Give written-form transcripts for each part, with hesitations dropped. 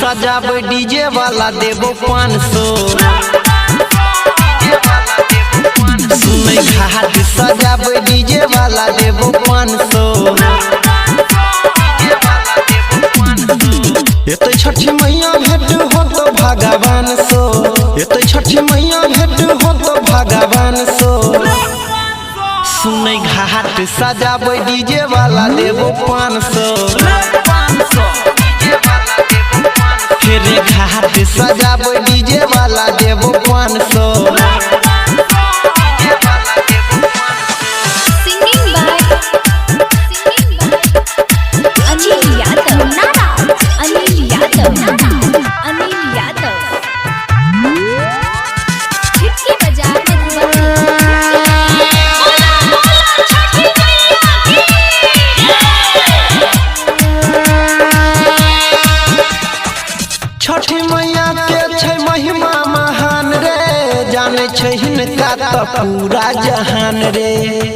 सजाबे डीजे वाला देबो 500। सुनै घाट सजाबे डीजे वाला देबो 500। एते छठी मैया भेंट हो तो भगवान सो, एते छठी मैया भेंट हो तो भगवान सो। सुनै घाट सजाबे डीजे वाला देबो 500। फेरे घाट सजाबे डीजे वाला देबो 500। छठी मैया के छै महिमा महान रे, जाने छै हिनका तो पूरा जहान रे।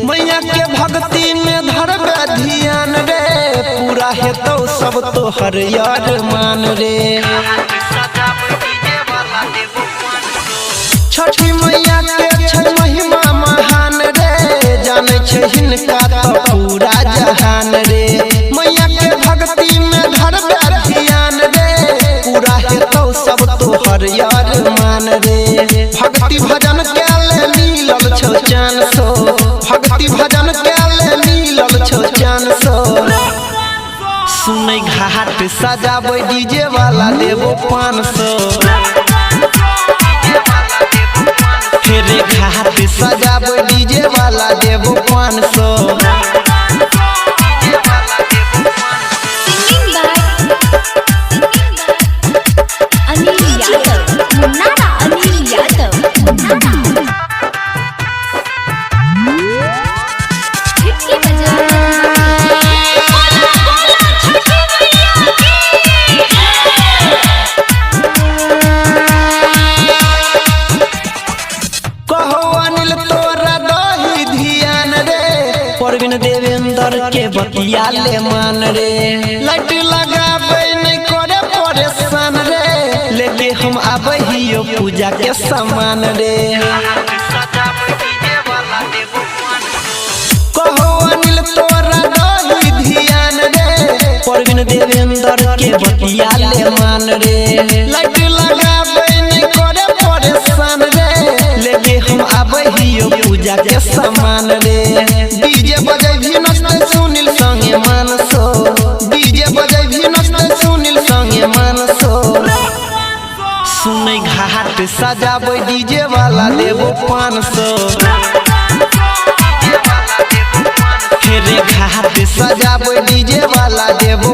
मैया के भक्ति में धरबे ध्यान रे, पूरा हेतौ सब तोहर अरमान रे। छठी मैया के छै महिमा महान रे, जाने छै हिनका तो पूरा जहान रे। मैया के भक्ति में धरबे ध्यान रे, पूरा हेतौ सब तोहर अरमान रे। भक्ति भजन के ले मिलल छौ चान सो, भक्ति भजन के ले मिलल छौ चान सो। सुनै घाट सजाबे डीजे वाला देबो 500। फेरे घाट सजाबे डीजे वाला देबो 500। परवीन देवेंद्र के बतिया ले मान रे, लाइट लगाबे नहीं करे परेशान रे, लेके हम आबे हियो पूजा के सामान रे। कहो अनिल तोरा रही ध्यान रे, परवीन देवेंद्र के बतिया ले मान रे, लाइट लगाबे नहीं करे परेशान रे, लेके हम आबे हियो पूजा के सामान रे। डीजे बजै भी नचते सुनील संगे मानसो, डीजे बजै भी नचते सुनील संगे मानसो। सुनै घाट सजाबे डीजे वाला देबो 500। फेरे घाट सजाबे डीजे वाला देबो